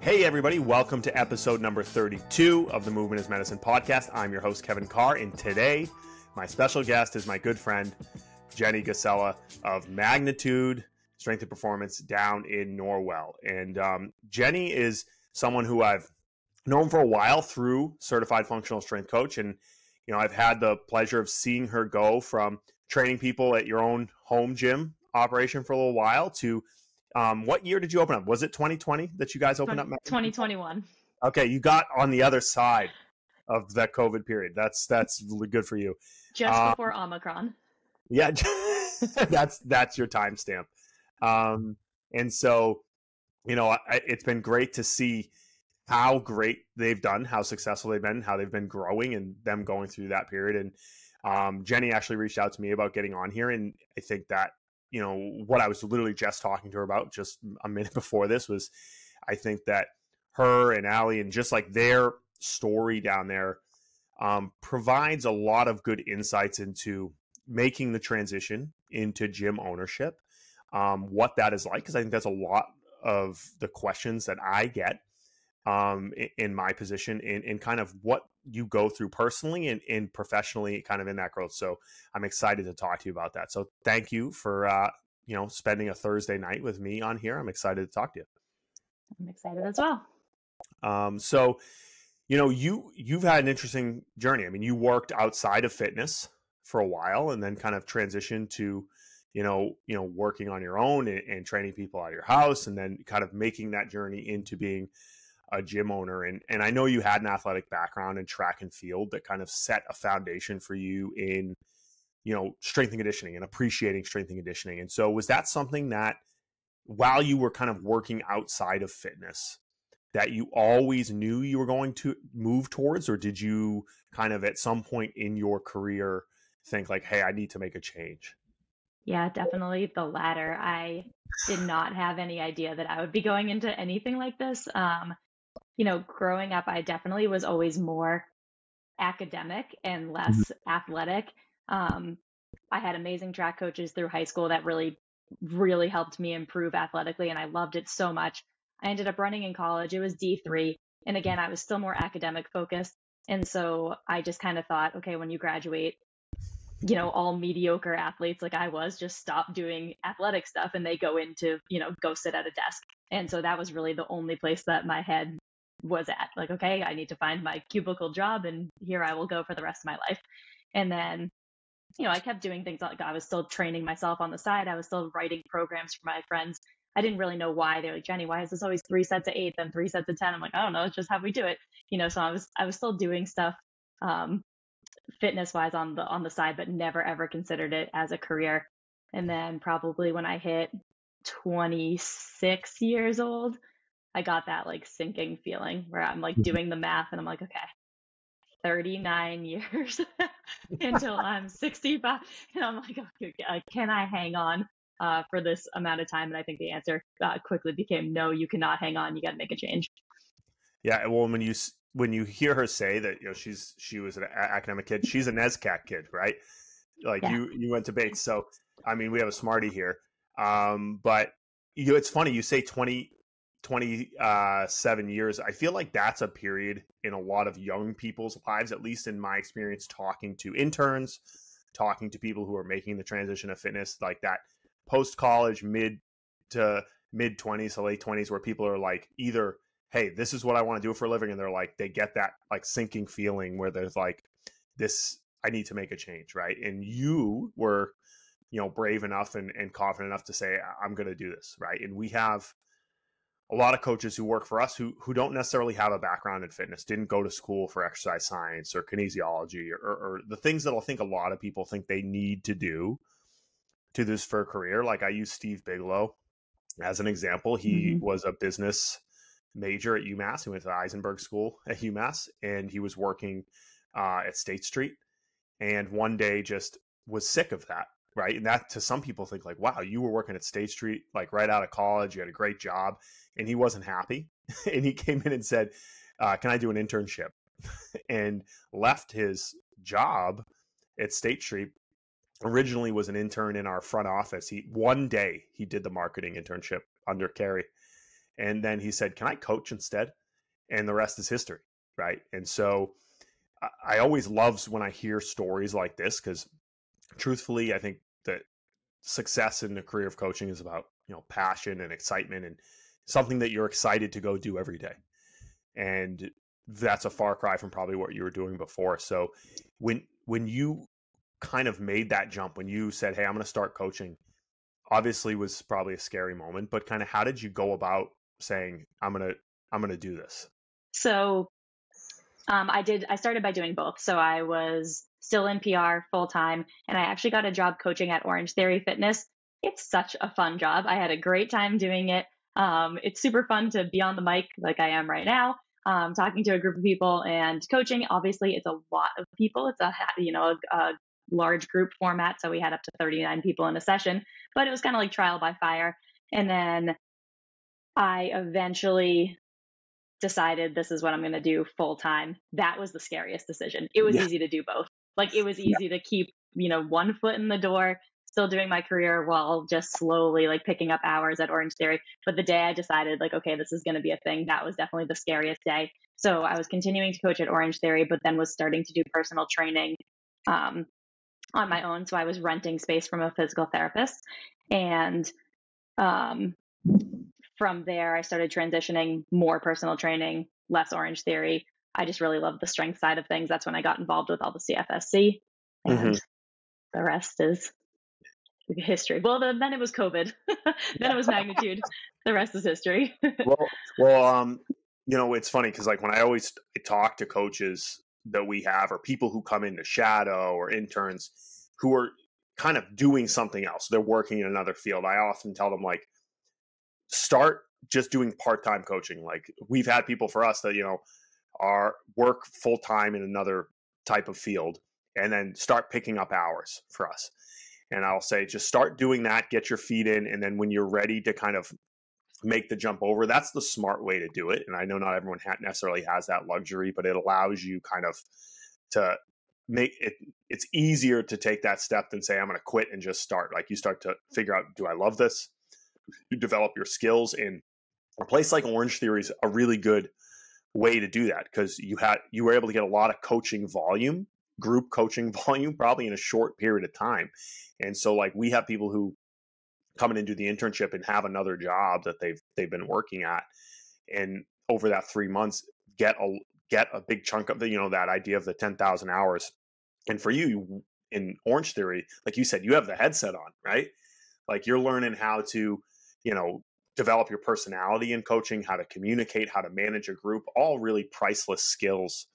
Hey everybody, welcome to episode number 32 of the Movement is Medicine podcast. I'm your host, Kevin Carr, and today my special guest is my good friend, Jenny Gusella of Magnitude Strength and Performance down in Norwell. And Jenny is someone who I've known for a while through Certified Functional Strength Coach. And, you know, I've had the pleasure of seeing her go from training people at your own home gym operation for a little while to what year did you open up? Was it 2020 that you guys opened up? 2021. Okay, you got on the other side of that COVID period. That's good for you. Just before Omicron. Yeah, that's your timestamp. And so, you know, it's been great to see how great they've done, how successful they've been, how they've been growing, and them going through that period. And Jenny actually reached out to me about getting on here, and I think that, you know, what I was literally just talking to her about just a minute before this was, I think that her and Allie and just like their story down there provides a lot of good insights into making the transition into gym ownership, what that is like, because I think that's a lot of the questions that I get in my position in kind of what you go through personally and professionally kind of in that growth. So I'm excited to talk to you about that. So thank you for, you know, spending a Thursday night with me on here. I'm excited to talk to you. I'm excited as well. So, you know, you've had an interesting journey. I mean, you worked outside of fitness for a while and then kind of transitioned to, you know, working on your own and training people out of your house, and then kind of making that journey into being a gym owner. And I know you had an athletic background in track and field that kind of set a foundation for you in, you know, strength and conditioning and appreciating strength and conditioning. And so was that something that while you were kind of working outside of fitness that you always knew you were going to move towards, or did you kind of at some point in your career think like, hey, I need to make a change? Yeah, definitely the latter. I did not have any idea that I would be going into anything like this. You know, growing up, I definitely was always more academic and less athletic. I had amazing track coaches through high school that really, really helped me improve athletically, and I loved it so much. I ended up running in college. It was D3. And again, I was still more academic focused. And so I just kind of thought, okay, when you graduate, you know, all mediocre athletes like I was just stop doing athletic stuff and they go into, you know, go sit at a desk. And so that was really the only place that my head was at. Like, okay, I need to find my cubicle job and here I will go for the rest of my life. And then, you know, I kept doing things like I was still training myself on the side. I was still writing programs for my friends. I didn't really know why. They're like, Jenny, why is this always 3 sets of 8, then 3 sets of 10? I'm like, I don't know. It's just how we do it. You know, so I was still doing stuff fitness wise on the side, but never ever considered it as a career. And then probably when I hit 26 years old, I got that like sinking feeling where I'm like doing the math and I'm like, okay, 39 years until I'm 65. And I'm like, okay, can I hang on for this amount of time? And I think the answer quickly became, no, you cannot hang on. You got to make a change. Yeah. Well, when you hear her say that, you know, she was an academic kid, she's a NESCAC kid, right? Like yeah. You went to Bates. So, I mean, we have a smarty here. But you know, it's funny, you say 27 years. I feel like that's a period in a lot of young people's lives, at least in my experience, talking to interns, talking to people who are making the transition of fitness, like that post-college, mid to mid 20s to late 20s, where people are like, either, hey, this is what I want to do for a living. And they're like, they get that like sinking feeling where there's like this, I need to make a change. Right. And you were, you know, brave enough and confident enough to say, I'm going to do this. Right. And we have a lot of coaches who work for us who don't necessarily have a background in fitness, didn't go to school for exercise science or kinesiology or the things that I think a lot of people think they need to do to this for a career. Like I use Steve Bigelow as an example. He was a business major at UMass. He went to the Eisenberg School at UMass, and he was working at State Street, and one day just was sick of that. Right. And that to some people think like, wow, you were working at State Street, like right out of college, you had a great job, and he wasn't happy. And he came in and said, can I do an internship? And left his job at State Street. Originally was an intern in our front office. One day he did the marketing internship under Carrie. And then he said, can I coach instead? And the rest is history. Right. And so I always love when I hear stories like this, because truthfully, I think that success in the career of coaching is about, passion and excitement and something that you're excited to go do every day. And that's a far cry from probably what you were doing before. So when you kind of made that jump, when you said, hey, I'm going to start coaching, obviously was probably a scary moment, but kind of how did you go about saying, I'm going to do this? So I started by doing both. So I was still in PR full time, and I actually got a job coaching at Orange Theory Fitness. It's such a fun job. I had a great time doing it. It's super fun to be on the mic like I am right now, talking to a group of people and coaching. Obviously, it's a lot of people. It's a large group format. So we had up to 39 people in a session, but it was kind of like trial by fire. And then I eventually decided this is what I'm going to do full time. That was the scariest decision. It was easy to do both. Like, it was easy to keep, one foot in the door, still doing my career while just slowly like picking up hours at Orange Theory. But the day I decided like, okay, this is going to be a thing, that was definitely the scariest day. So I was continuing to coach at Orange Theory, but then was starting to do personal training on my own. So I was renting space from a physical therapist. And from there, I started transitioning more personal training, less Orange Theory. I just really loved the strength side of things. That's when I got involved with all the CFSC, and the rest is history. Well, then it was COVID. Then it was magnitude. The rest is history. well, it's funny because like when I always talk to coaches that we have, or people who come into shadow, or interns who are kind of doing something else, they're working in another field, I often tell them like, start just doing part-time coaching. Like, we've had people for us that, are work full-time in another type of field, and then start picking up hours for us. And I'll say, just start doing that, get your feet in. And then when you're ready to kind of make the jump over, that's the smart way to do it. And I know not everyone necessarily has that luxury, but it allows you kind of to make it, it's easier to take that step than say, I'm going to quit and just start. Like, you start to figure out, do I love this? You develop your skills, and a place like Orange Theory is a really good way to do that, because you were able to get a lot of coaching volume, group coaching volume, probably in a short period of time. And so like, we have people who come in and do the internship and have another job that they've been working at, and over that 3 months get a big chunk of the, that idea of the 10,000 hours. And for you in Orange Theory, like you said, you have the headset on, right? Like, you're learning how to, develop your personality in coaching, how to communicate, how to manage a group, all really priceless skills.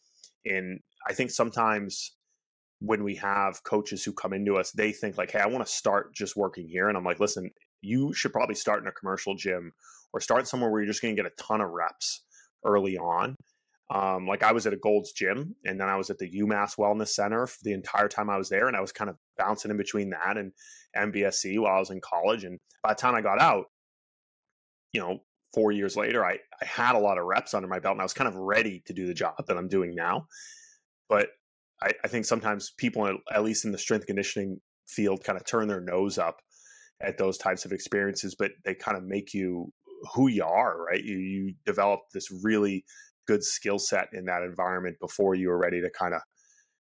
And I think sometimes when we have coaches who come into us, they think like, hey, I want to start just working here. And I'm like, listen, you should probably start in a commercial gym, or start somewhere where you're just going to get a ton of reps early on. Like, I was at a Gold's Gym, and then I was at the UMass Wellness Center for the entire time I was there. And I was kind of bouncing in between that and MBSC while I was in college. And by the time I got out, 4 years later, I had a lot of reps under my belt, and I was kind of ready to do the job that I'm doing now. But I think sometimes people, at least in the strength conditioning field, kind of turn their nose up at those types of experiences, but they kind of make you who you are, right? You develop this really good skill set in that environment before you were ready to kind of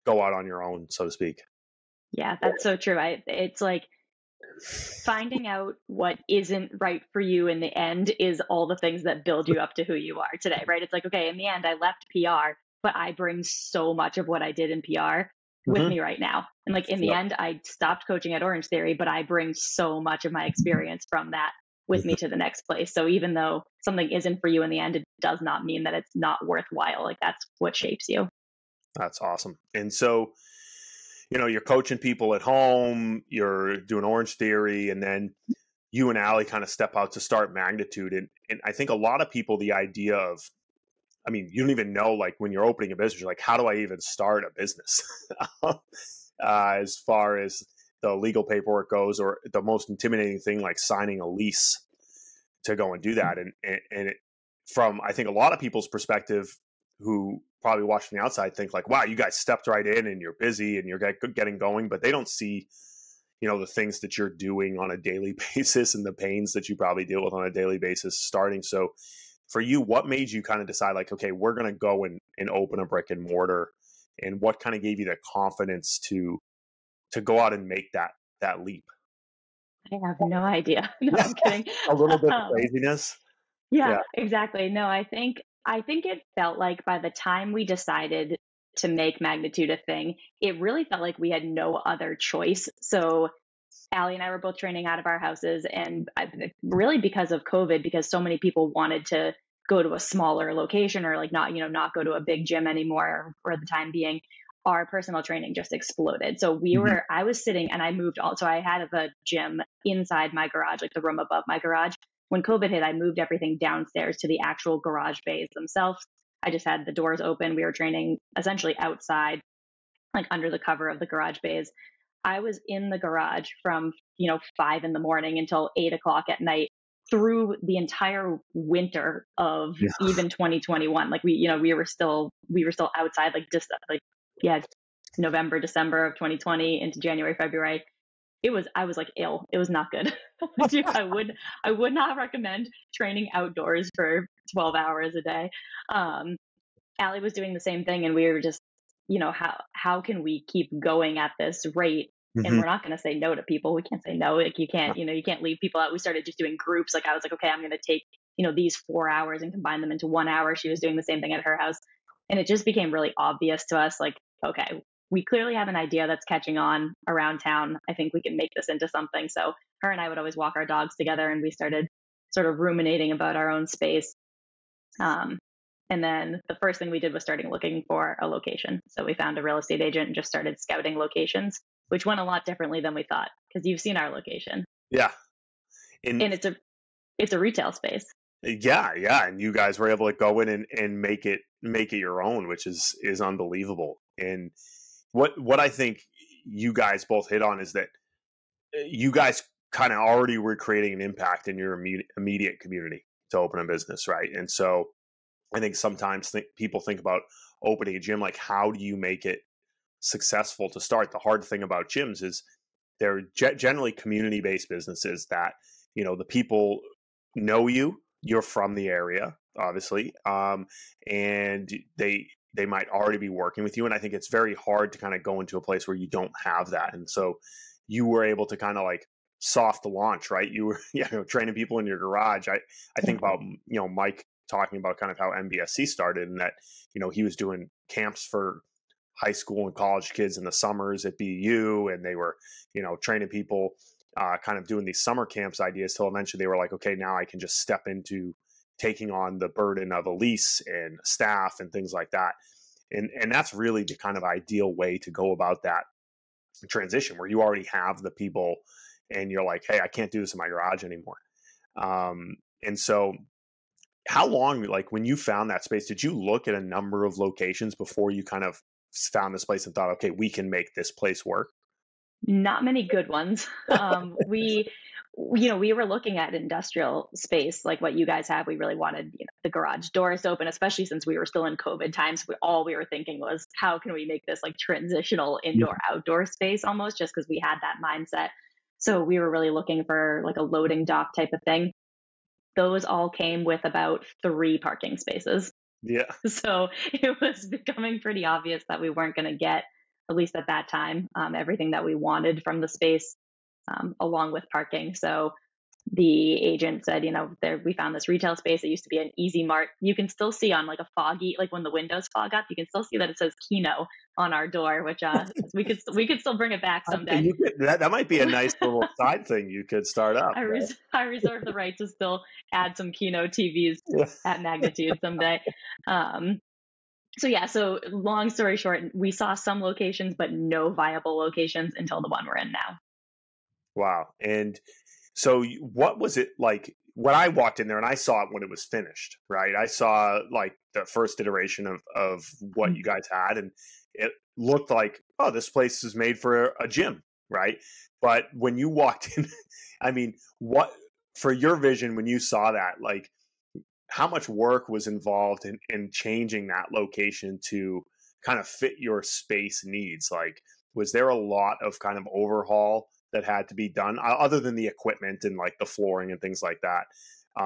go out on your own, so to speak. Yeah, that's so true. It's like finding out what isn't right for you in the end is all the things that build you up to who you are today, right? It's like, okay, in the end, I left PR, but I bring so much of what I did in PR with me right now. And like, in the end, I stopped coaching at Orange Theory, but I bring so much of my experience from that with me to the next place. So even though something isn't for you in the end, it does not mean that it's not worthwhile. Like, that's what shapes you. That's awesome. And so, you're coaching people at home, you're doing Orange Theory, and then you and Allie kind of step out to start Magnitude. And I think a lot of people, the idea of, you don't even know, like, when you're opening a business, you're like, how do I even start a business? As far as the legal paperwork goes, or the most intimidating thing, like signing a lease to go and do that. And from, I think, a lot of people's perspective, who probably watch from the outside, think like, wow, you guys stepped right in and you're busy and you're getting going, but they don't see, the things that you're doing on a daily basis and the pains that you probably deal with on a daily basis starting. So for you, what made you kind of decide like, okay, we're going to go and open a brick and mortar, and what kind of gave you the confidence to go out and make that leap? I have no idea. No, Yeah, I'm kidding. a little bit of Um, craziness. yeah, Yeah. exactly. No, I think it felt like by the time we decided to make magnitude a thing, it really felt like we had no other choice. So Allie and I were both training out of our houses, and really because of COVID, because so many people wanted to go to a smaller location or like not go to a big gym anymore for the time being. Our personal training just exploded. So Mhm. I was sitting and I moved all, so I had the gym inside my garage, like the room above my garage. When COVID hit, I moved everything downstairs to the actual garage bays themselves. I just had the doors open. We were training essentially outside, like under the cover of the garage bays. I was in the garage from 5 in the morning until 8 o'clock at night through the entire winter of Yeah. even 2021. Like we were still outside, like just like yeah, November, December of 2020 into January, February. I was like ill. It was not good. I would not recommend training outdoors for 12 hours a day. Um, Allie was doing the same thing, and we were just, how can we keep going at this rate? And Mhm. we're not going to say no to people. We can't say no. Like you can't leave people out. We started just doing groups. Like I was like, okay, I'm going to take these 4 hours and combine them into 1 hour. She was doing the same thing at her house, and it just became really obvious to us. Like, okay, we clearly have an idea that's catching on around town. I think we can make this into something. So her and I would always walk our dogs together, and we started sort of ruminating about our own space. Um, and then the first thing we did was starting looking for a location. So we found a real estate agent and just started scouting locations, which went a lot differently than we thought because you've seen our location, Yeah. And and it's a retail space. yeah, and you guys were able to go in and make it your own, which is unbelievable. And what I think you guys both hit on is that you guys kind of already were creating an impact in your immediate community to open a business, right? And so I think sometimes people think about opening a gym, like how do you make it successful to start? The hard thing about gyms is they're generally community-based businesses that the people know you're from the area, obviously, and they might already be working with you. And I think it's very hard to kind of go into a place where you don't have that. And so you were able to kind of like soft launch, right? You were training people in your garage. I think about Mike talking about kind of how MBSC started, and that he was doing camps for high school and college kids in the summers at BU, and they were training people, kind of doing these summer camps ideas, till eventually they were like, okay, now I can just step into taking on the burden of a lease and staff and things like that. And that's really the kind of ideal way to go about that transition, where you already have the people and you're like, hey, I can't do this in my garage anymore. And so how long, like when you found that space, did you look at a number of locations before you kind of found this place and thought, okay, we can make this place work? Not many good ones. We were looking at industrial space like what you guys have. We really wanted, the garage doors open, especially since we were still in COVID times. All we were thinking was, how can we make this like transitional Yeah. indoor outdoor space almost, just because we had that mindset. So we were really looking for like a loading dock type of thing. Those all came with about 3 parking spaces. Yeah. So it was becoming pretty obvious that we weren't going to get, at least at that time, everything that we wanted from the space, along with parking. So the agent said, we found this retail space. It used to be an Easy Mart. You can still see on like a foggy, like when the windows fog up, you can still see that it says Kino on our door, which we could still bring it back someday. That might be a nice little side thing you could start up. Right? I reserve the right to still add some Kino TVs Yeah. at magnitude someday. Um, so yeah, so long story short, we saw some locations, but no viable locations until the one we're in now. Wow. And so what was it like when I walked in there and I saw it when it was finished, right? I saw like the first iteration of what you guys had, and it looked like, oh, this place is made for a gym, right? But when you walked in, I mean, what, for your vision, when you saw that, like how much work was involved in changing that location to kind of fit your space needs? Like, was there a lot of kind of overhaul that had to be done, other than the equipment and like the flooring and things like that.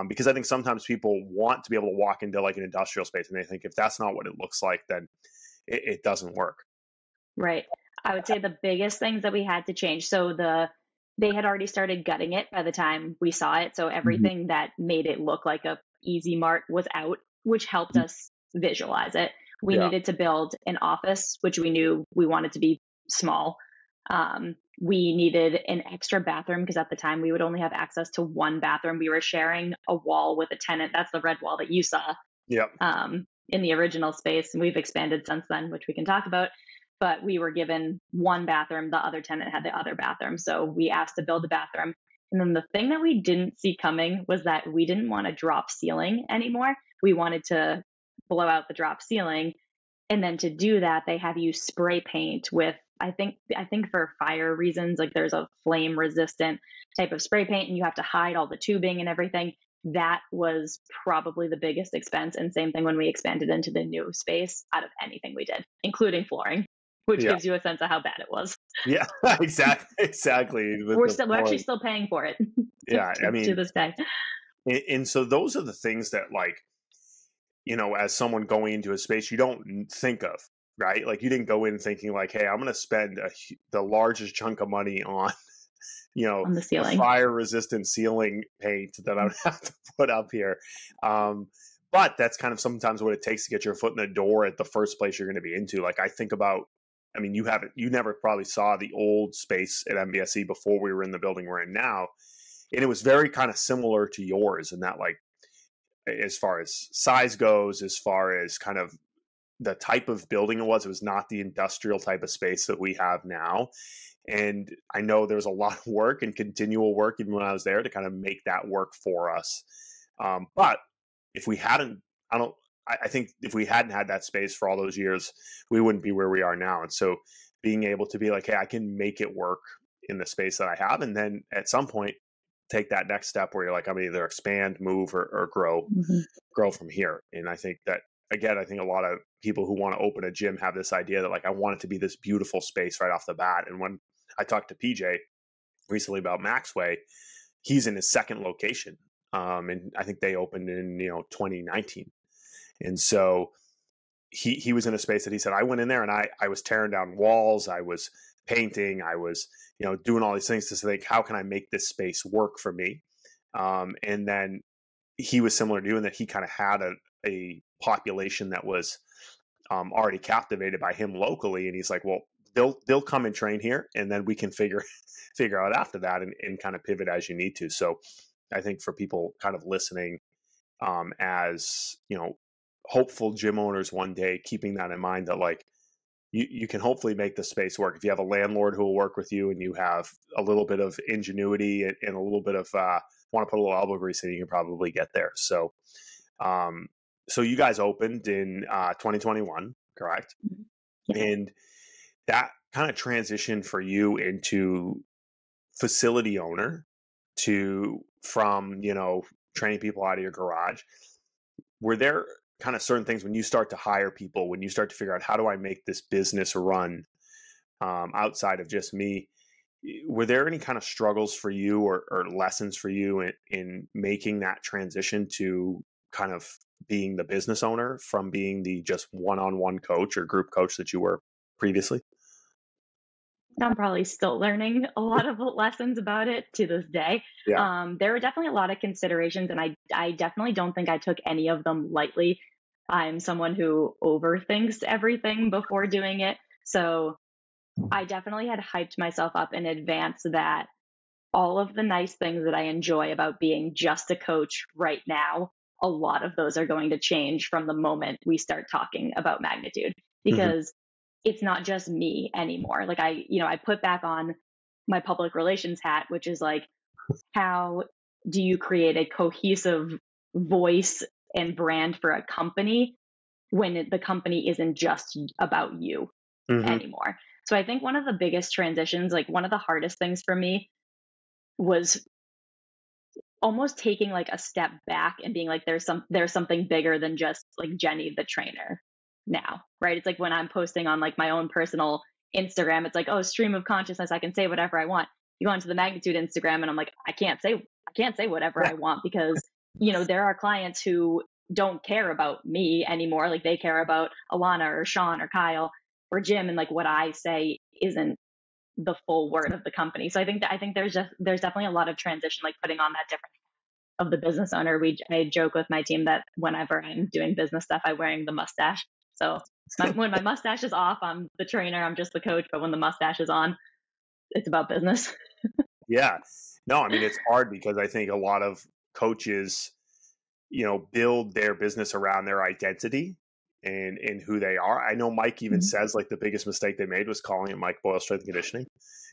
Because I think sometimes people want to be able to walk into like an industrial space and they think if that's not what it looks like, then it doesn't work. Right. I would say the biggest things that we had to change. So they had already started gutting it by the time we saw it. So everything that made it look like a easy mart was out, which helped us visualize it. We Yeah. needed to build an office, which we knew we wanted to be small. We needed an extra bathroom because at the time we would only have access to one bathroom. We were sharing a wall with a tenant. That's the red wall that you saw Yep. in the original space. And we've expanded since then, which we can talk about. But we were given one bathroom. The other tenant had the other bathroom. So we asked to build a bathroom. And then the thing that we didn't see coming was that we didn't want a drop ceiling anymore. We wanted to blow out the drop ceiling. And then to do that, they have you spray paint with, I think for fire reasons, like there's a flame resistant type of spray paint and you have to hide all the tubing and everything. That was probably the biggest expense. And same thing when we expanded into the new space out of anything we did, including flooring, which gives you a sense of how bad it was. Yeah, exactly. We're actually still paying for it. Yeah, I mean, to this day. And so those are the things that, like, you know, as someone going into a space you don't think of, right? Like you didn't go in thinking like, hey, I'm going to spend the largest chunk of money on, you know, on the ceiling, fire resistant ceiling paint that I would have to put up here. But that's kind of sometimes what it takes to get your foot in the door at the first place you're going to be into. Like I think about, I mean, you never probably saw the old space at MBSE before we were in the building we're in now. And it was very kind of similar to yours in that, like, as far as size goes, as far as kind of the type of building it was not the industrial type of space that we have now. And I know there's a lot of work and continual work, even when I was there, to kind of make that work for us. But if we hadn't, I think if we hadn't had that space for all those years, we wouldn't be where we are now. And so being able to be like, hey, I can make it work in the space that I have. And then at some point, take that next step where you're like, I'm gonna either expand, move, or grow from here. And I think that, again, I think a lot of people who want to open a gym have this idea that like, I want it to be this beautiful space right off the bat. And when I talked to PJ recently about Maxway, he's in his second location. And I think they opened in, 2019. And so he was in a space that he said, I went in there and I was tearing down walls. I was painting. I was, doing all these things to think, how can I make this space work for me? And then he was similar to you in that he kind of had a population that was already captivated by him locally. And he's like, well, they'll come and train here, and then we can figure out after that and kind of pivot as you need to. So I think for people kind of listening, as, hopeful gym owners one day, keeping that in mind that like, you can hopefully make the space work. If you have a landlord who will work with you and you have a little bit of ingenuity and a little bit of want to put a little elbow grease in, you can probably get there. So, so you guys opened in 2021, correct? Yeah. And that kind of transition for you into facility owner from, training people out of your garage. Were there kind of certain things when you start to hire people, when you start to figure out how do I make this business run outside of just me, were there any kind of struggles for you or lessons for you in making that transition to kind of being the business owner from being the just one-on-one coach or group coach that you were previously? I'm probably still learning a lot of lessons about it to this day. Yeah. There were definitely a lot of considerations, and I definitely don't think I took any of them lightly. I'm someone who overthinks everything before doing it. So I definitely had hyped myself up in advance that all of the nice things that I enjoy about being just a coach right now, a lot of those are going to change from the moment we start talking about magnitude, because it's not just me anymore. Like I put back on my public relations hat, which is like, how do you create a cohesive voice and brand for a company when the company isn't just about you anymore? So I think one of the biggest transitions, like one of the hardest things for me, was almost taking like a step back and being like, there's something bigger than just like Jenny the trainer now, right? It's like when I'm posting on like my own personal Instagram, it's like, oh, stream of consciousness, I can say whatever I want. you go onto the Magnitude Instagram and I'm like, I can't say whatever I want because, there are clients who don't care about me anymore. Like they care about Alana or Sean or Kyle or Jim. And like what I say isn't the full word of the company. So I think there's definitely a lot of transition, like putting on that different of the business owner. I joke with my team that whenever I'm doing business stuff, I'm wearing the mustache. So when my mustache is off, I'm the trainer, I'm just the coach. But when the mustache is on, it's about business. Yeah. No, I mean, it's hard because I think a lot of coaches, build their business around their identity and who they are. I know Mike even says like the biggest mistake they made was calling it Mike Boyle Strength Conditioning.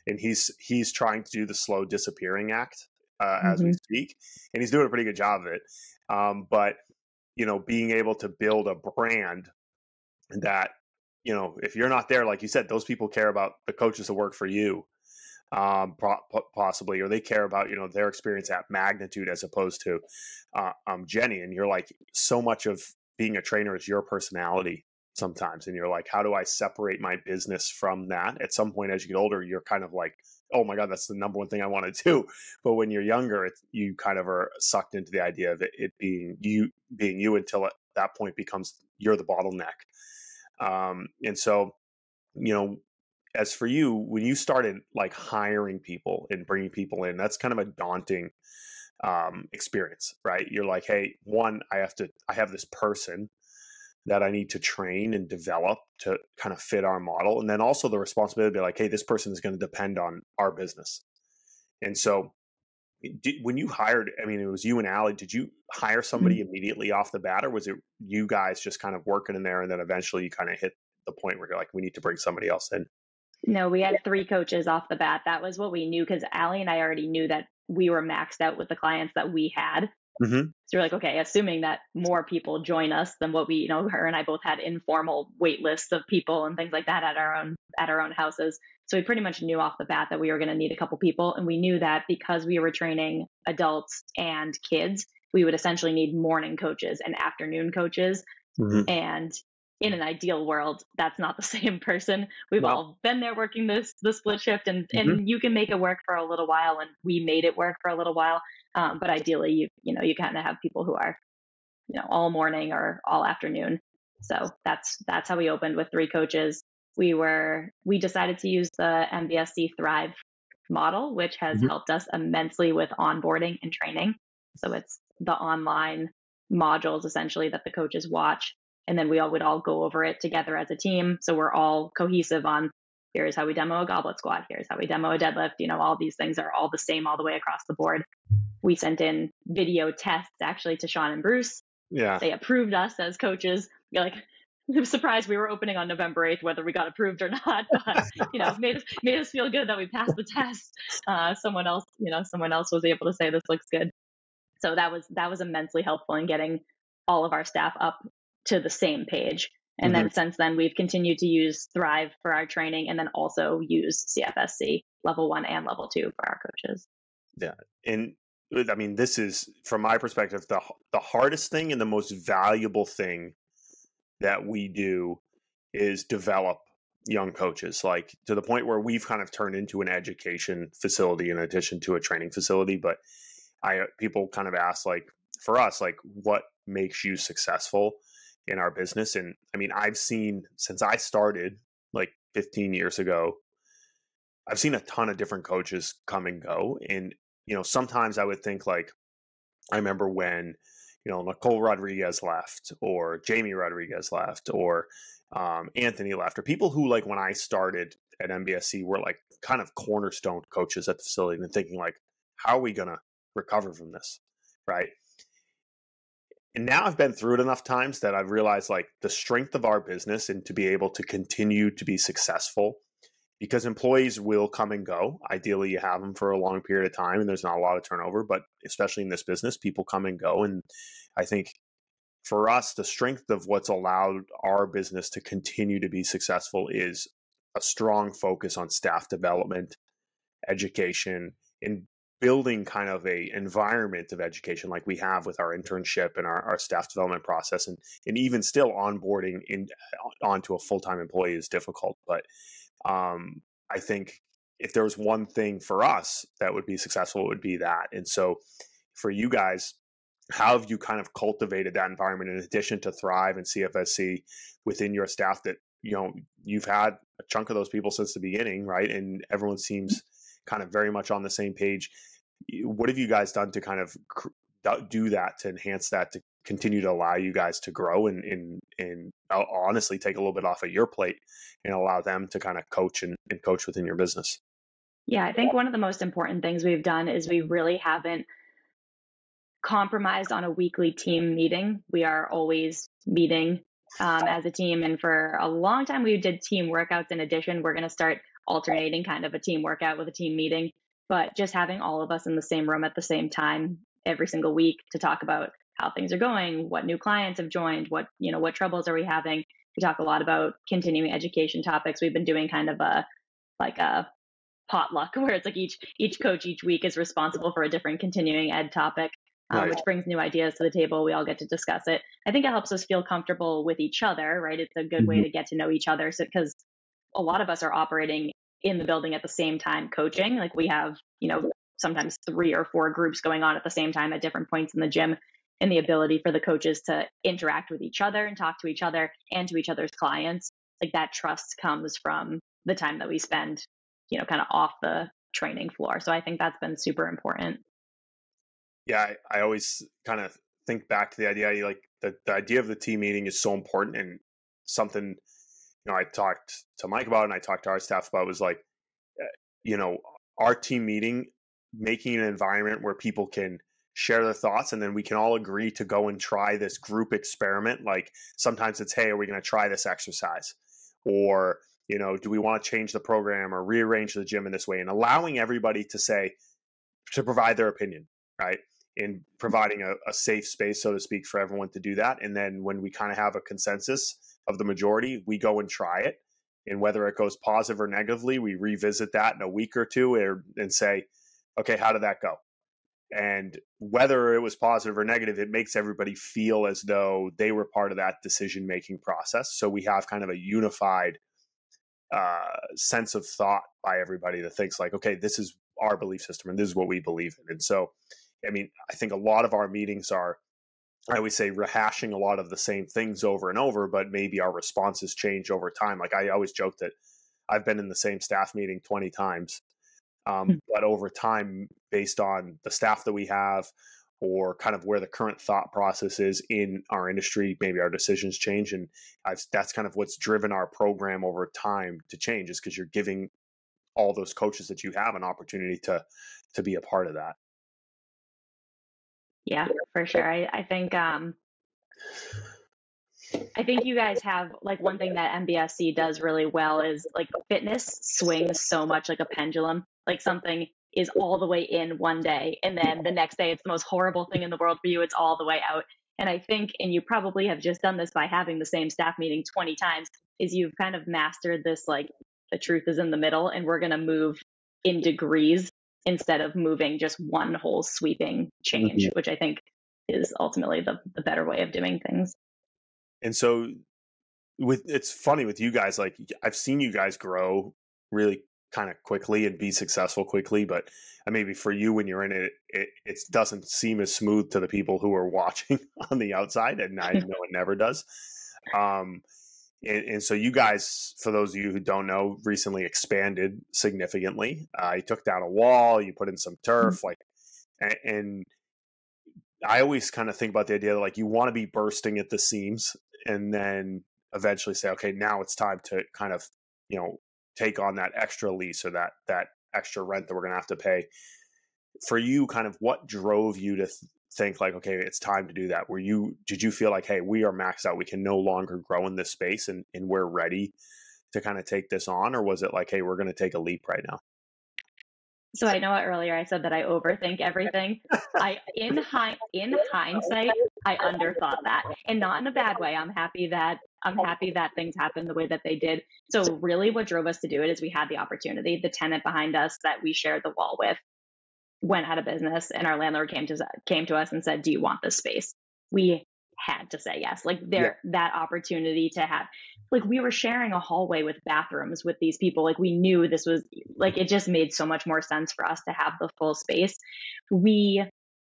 And he's trying to do the slow disappearing act as we speak. And he's doing a pretty good job of it. But, being able to build a brand that, if you're not there, like you said, those people care about the coaches that work for you. Possibly, or they care about their experience at Magnitude as opposed to Jenny. And you're like, so much of being a trainer is your personality sometimes, and you're like, how do I separate my business from that? At some point as you get older, you're kind of like, oh my god, that's the number one thing I want to do. But when you're younger, you kind of are sucked into the idea of it being you until at that point becomes you're the bottleneck. And so as for you, when you started like hiring people and bringing people in, that's kind of a daunting experience, right? You're like, hey, one, I have this person that I need to train and develop to kind of fit our model. And then also the responsibility to be like, hey, this person is going to depend on our business. And so when you hired, I mean, it was you and Allie, did you hire somebody immediately off the bat, or was it you guys just kind of working in there and then eventually you kind of hit the point where you're like, we need to bring somebody else in? No, we had 3 coaches off the bat. That was what we knew because Allie and I already knew that we were maxed out with the clients that we had. So we're like, okay, assuming that more people join us than what we, her and I both had informal wait lists of people and things like that at our own houses. So we pretty much knew off the bat that we were going to need a couple people. And we knew that because we were training adults and kids, we would essentially need morning coaches and afternoon coaches. And in an ideal world, that's not the same person. We've all been there working the split shift, and you can make it work for a little while, and we made it work for a little while. But ideally, you kind of have people who are, all morning or all afternoon. So that's how we opened with 3 coaches. We decided to use the MBSC Thrive model, which has helped us immensely with onboarding and training. So it's the online modules essentially that the coaches watch. And then we all would all go over it together as a team. So we're all cohesive on here's how we demo a goblet squat. Here's how we demo a deadlift. All these things are all the same all the way across the board. We sent in video tests actually to Sean and Bruce. Yeah. They approved us as coaches. You're like, I'm surprised we were opening on November 8th, whether we got approved or not, but, made us feel good that we passed the test. Someone else was able to say this looks good. So that was immensely helpful in getting all of our staff up to the same page. And then since then, we've continued to use Thrive for our training and then also use CFSC level 1 and level 2 for our coaches. Yeah. And I mean, this is, from my perspective, the hardest thing and the most valuable thing that we do is develop young coaches, like to the point where we've kind of turned into an education facility in addition to a training facility. But people kind of ask, like, for us, like, what makes you successful in our business? And I mean, I've seen, since I started like 15 years ago, I've seen a ton of different coaches come and go. And, sometimes I would think, like, I remember when, Nicole Rodriguez left, or Jamie Rodriguez left, or Anthony left, or people who, like, when I started at MBSC were like kind of cornerstone coaches at the facility, and thinking like, how are we going to recover from this? Right. And now I've been through it enough times that I've realized, like, the strength of our business and to be able to continue to be successful, because employees will come and go. Ideally, you have them for a long period of time and there's not a lot of turnover, but especially in this business, people come and go. And I think for us, the strength of what's allowed our business to continue to be successful is a strong focus on staff development, education, and building kind of a environment of education like we have with our internship and our staff development process. And even still, onboarding onto a full-time employee is difficult. But I think if there was one thing for us that would be successful, it would be that. And so for you guys, how have you kind of cultivated that environment in addition to Thrive and CFSC within your staff that, you've had a chunk of those people since the beginning, right? And everyone seems kind of very much on the same page. What have you guys done to kind of do that, to enhance that, to continue to allow you guys to grow and honestly take a little bit off of your plate and allow them to kind of coach and coach within your business? Yeah, I think one of the most important things we've done is we really haven't compromised on a weekly team meeting. We are always meeting as a team. And for a long time, we did team workouts in addition. We're going to start alternating kind of a team workout with a team meeting, but just having all of us in the same room at the same time every single week to talk about how things are going, what new clients have joined, what troubles are we having. We talk a lot about continuing education topics. We've been doing kind of a potluck where it's like each coach each week is responsible for a different continuing ed topic. Nice. Which brings new ideas to the table. We all get to discuss it. I think it helps us feel comfortable with each other, right? It's a good way to get to know each other. So, because a lot of us are operating in the building at the same time coaching. Like we have, sometimes 3 or 4 groups going on at the same time at different points in the gym. And the ability for the coaches to interact with each other and talk to each other and to each other's clients, like that trust comes from the time that we spend, kind of off the training floor. So I think that's been super important. Yeah, I always kind of think back to the idea, like the idea of the team meeting is so important, and something, I talked to Mike about and I talked to our staff about was like, our team meeting, making an environment where people can share their thoughts and then we can all agree to go and try this group experiment. Like sometimes it's, hey, are we going to try this exercise? Or, do we want to change the program or rearrange the gym in this way? And allowing everybody to provide their opinion, right? And providing a safe space, so to speak, for everyone to do that. And then when we kind of have a consensus of the majority, we go and try it. And whether it goes positive or negatively, we revisit that in a week or two and say, okay, how did that go? And whether it was positive or negative, it makes everybody feel as though they were part of that decision-making process. So we have kind of a unified sense of thought by everybody that thinks like, okay, this is our belief system and this is what we believe in. And so, I think a lot of our meetings are, I always say, rehashing a lot of the same things over and over, but maybe our responses change over time. Like I always joke that I've been in the same staff meeting 20 times. But over time, based on the staff that we have or kind of where the current thought process is in our industry, maybe our decisions change. And that's kind of what's driven our program over time to change, is because you're giving all those coaches that you have an opportunity to be a part of that. Yeah, for sure. I think you guys have like one thing that MBSC does really well is like fitness swings so much like a pendulum. Like something is all the way in one day and then the next day it's the most horrible thing in the world for you. It's all the way out. And I think, and you probably have just done this by having the same staff meeting 20 times, is you've kind of mastered this, like the truth is in the middle and we're going to move in degrees instead of moving just one whole sweeping change, which I think is ultimately the better way of doing things. And so it's funny with you guys, like I've seen you guys grow really kind of quickly and be successful quickly, but maybe for you when you're in it, it doesn't seem as smooth to the people who are watching on the outside, and I know it never does. And so you guys, for those of you who don't know, recently expanded significantly. You took down a wall, you put in some turf, and I always kind of think about the idea that like you want to be bursting at the seams and then eventually say, okay, now it's time to kind of, take on that extra lease or that extra rent that we're going to have to pay. For you, kind of what drove you to think like, okay, it's time to do that? Did you feel like, hey, we are maxed out, we can no longer grow in this space and we're ready to kind of take this on? Or was it like, hey, we're going to take a leap right now? So I know earlier I said that I overthink everything. In hindsight, I underthought that, and not in a bad way. I'm happy that things happened the way that they did. So really what drove us to do it is we had the opportunity. The tenant behind us that we shared the wall with went out of business, and our landlord came to us and said, do you want this space? We had to say yes. Like that opportunity to have, like we were sharing a hallway with bathrooms with these people. Like we knew this was like, it just made so much more sense for us to have the full space. We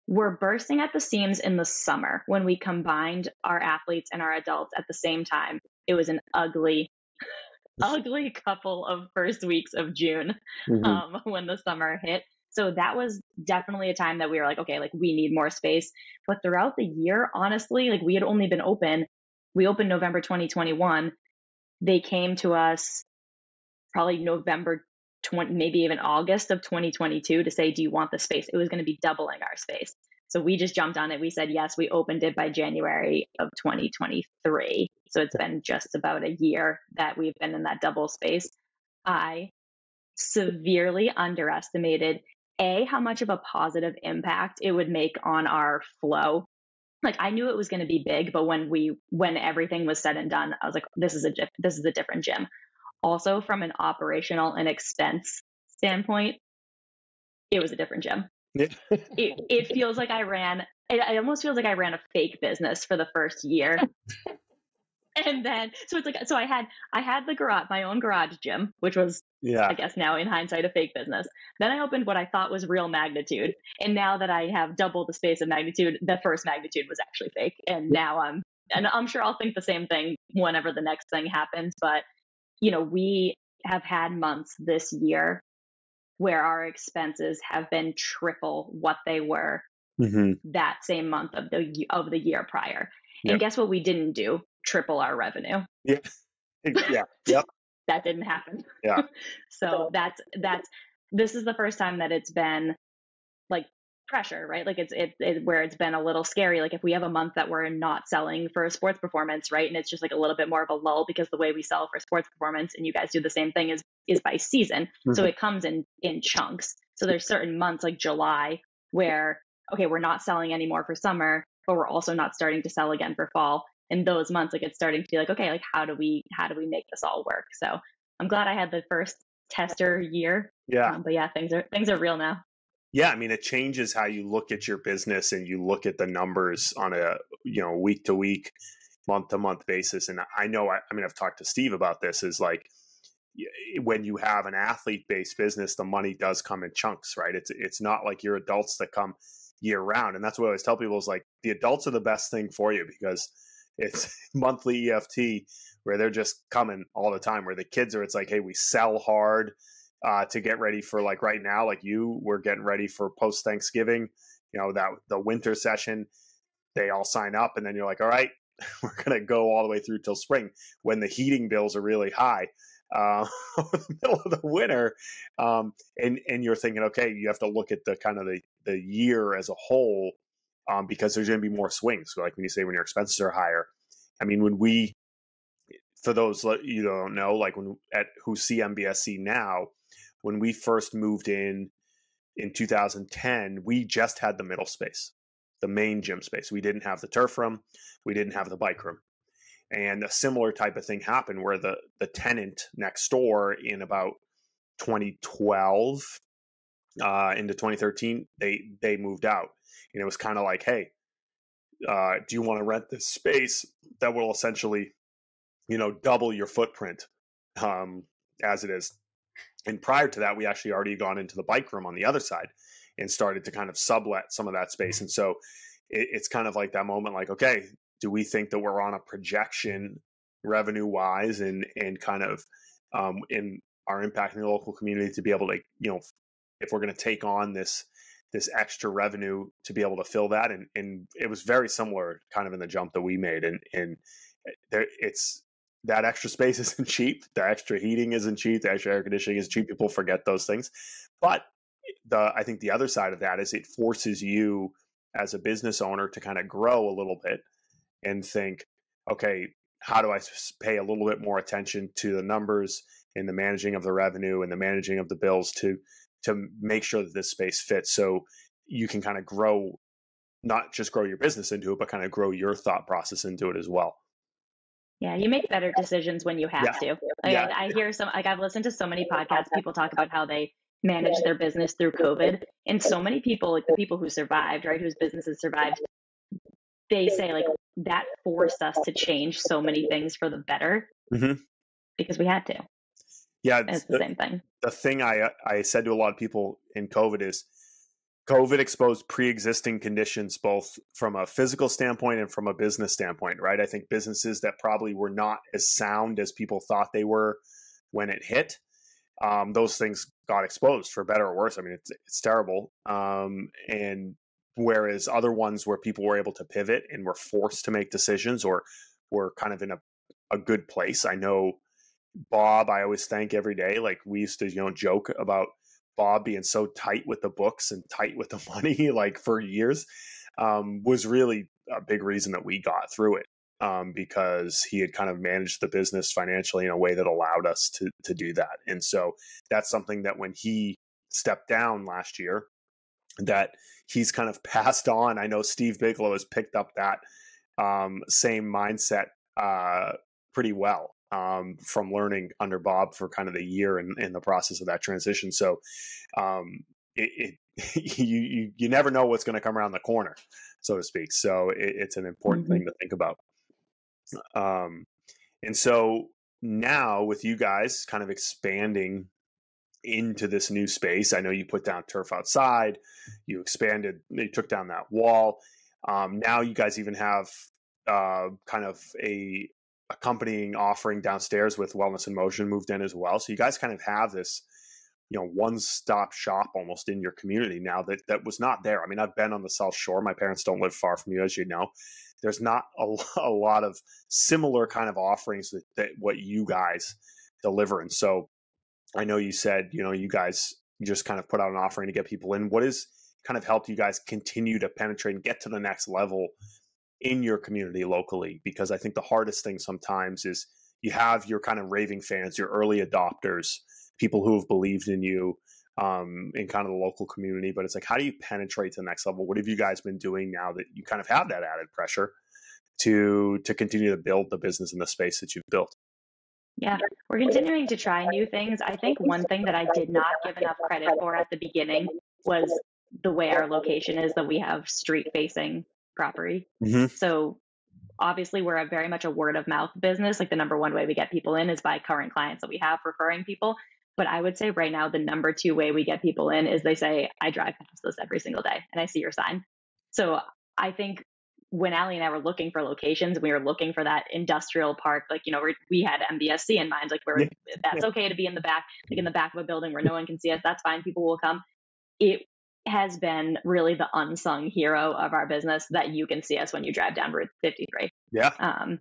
were bursting at the seams in the summer when we combined our athletes and our adults at the same time. It was an ugly, ugly couple of first weeks of June Hmm. when the summer hit. So that was definitely a time that we were like, okay, like we need more space. But throughout the year, honestly, like we had only been open. We opened November 2021. They came to us probably November 20, maybe even August of 2022 to say, do you want the space? It was going to be doubling our space. So we just jumped on it. We said yes. We opened it by January of 2023. So it's been just about a year that we've been in that double space. I severely underestimated how much of a positive impact it would make on our flow. Like I knew it was going to be big, but when everything was said and done, I was like, this is a different gym. Also, from an operational and expense standpoint, it was a different gym. Yeah. It feels like it almost feels like I ran a fake business for the first year. And then, so it's like, so I had the garage, my own garage gym, which was, Yeah. I guess now in hindsight, a fake business. Then I opened what I thought was real Magnitude. And now that I have double the space of Magnitude, the first Magnitude was actually fake. And now and I'm sure I'll think the same thing whenever the next thing happens. But, we have had months this year where our expenses have been triple what they were Hmm. that same month of the year prior. And Yep. guess what we didn't do? Triple our revenue. Yeah. Yeah. Yep. That didn't happen. Yeah. So this is the first time that it's been like pressure, right? Like it's where it's been a little scary. Like if we have a month that we're not selling for a sports performance, right? And it's just like a little bit more of a lull because the way we sell for sports performance, and you guys do the same thing, is by season. So Mhm. it comes in chunks. So there's certain months like July where, okay, we're not selling anymore for summer, but we're also not starting to sell again for fall. In those months, like it's starting to be like, okay, like how do we make this all work? So I'm glad I had the first tester year. Yeah. But yeah, things are real now. Yeah, I mean, it changes how you look at your business and you look at the numbers on a week to week, month to month basis. And I know, I've talked to Steve about this. Is like when you have an athlete based business, the money does come in chunks, right? It's not like your adults that come year round, and that's what I always tell people is like the adults are the best thing for you because it's monthly EFT where they're just coming all the time. Where the kids are, it's like, hey, we sell hard. To get ready for like right now, like we're getting ready for post Thanksgiving, that the winter session, they all sign up and then you're like, all right, we're going to go all the way through till spring when the heating bills are really high, the middle of the winter. And you're thinking, okay, you have to look at the kind of the year as a whole, because there's going to be more swings. So like when you say when your expenses are higher, I mean, for those you don't know, like who see MBSC now, when we first moved in 2010, we just had the middle space, the main gym space. We didn't have the turf room. We didn't have the bike room. And a similar type of thing happened where the tenant next door in about 2012 into 2013, they moved out. And it was kind of like, hey, do you want to rent this space that will essentially, double your footprint as it is? And prior to that, we actually already gone into the bike room on the other side and started to kind of sublet some of that space. And so it's kind of like that moment, like, okay, do we think that we're on a projection revenue wise and kind of in our impact in the local community to be able to, if we're going to take on this extra revenue to be able to fill that. And it was very similar kind of in the jump that we made. And it's, that extra space isn't cheap. The extra heating isn't cheap. The extra air conditioning is cheap. People forget those things. But I think the other side of that is it forces you as a business owner to kind of grow a little bit and think, okay, how do I pay a little bit more attention to the numbers and the managing of the revenue and the managing of the bills to make sure that this space fits, so you can kind of grow, not just grow your business into it, but kind of grow your thought process into it as well. Yeah, you make better decisions when you have to. I hear I've listened to so many podcasts, people talk about how they manage their business through COVID. And so many people, like the people who survived, right, whose businesses survived, they say like that forced us to change so many things for the better because we had to. Yeah, it's the same thing. the thing I said to a lot of people in COVID is COVID exposed pre-existing conditions, both from a physical standpoint and from a business standpoint, right? I think businesses that probably were not as sound as people thought they were when it hit, those things got exposed for better or worse. I mean, it's terrible. And whereas other ones where people were able to pivot and were forced to make decisions or were kind of in a good place. I know Bob, I always thank every day. Like we used to, joke about Bob being so tight with the books and tight with the money, like for years, was really a big reason that we got through it. Because he had kind of managed the business financially in a way that allowed us to do that. And so that's something that when he stepped down last year, that he's kind of passed on. I know Steve Bigelow has picked up that same mindset pretty well from learning under Bob for kind of the year in the process of that transition. So you never know what's going to come around the corner, so to speak. So it's an important thing to think about. And so now with you guys kind of expanding into this new space, I know you put down turf outside, you expanded, you took down that wall. Now you guys even have kind of a accompanying offering downstairs with Wellness in Motion moved in as well. So you guys kind of have this, one-stop shop almost in your community now that was not there. I mean, I've been on the South Shore. My parents don't live far from you, as you know. There's not a lot of similar kind of offerings that what you guys deliver. And so I know you said, you guys just kind of put out an offering to get people in. What has kind of helped you guys continue to penetrate and get to the next level in your community locally? Because I think the hardest thing sometimes is you have your kind of raving fans, your early adopters, people who have believed in you in kind of the local community. But it's like, how do you penetrate to the next level? What have you guys been doing now that you kind of have that added pressure to continue to build the business in the space that you've built? Yeah, we're continuing to try new things. I think one thing that I did not give enough credit for at the beginning was the way our location is, that we have street facing property. So obviously we're very much a word of mouth business. Like the number one way we get people in is by current clients that we have referring people. But I would say right now, the number two way we get people in is they say, I drive past this every single day and I see your sign. So I think when Allie and I were looking for locations, we were looking for that industrial park. Like, we had MBSC in mind, like where that's okay to be in the back, like in the back of a building where no one can see us. That's fine. People will come. It has been really the unsung hero of our business that you can see us when you drive down Route 53. Yeah.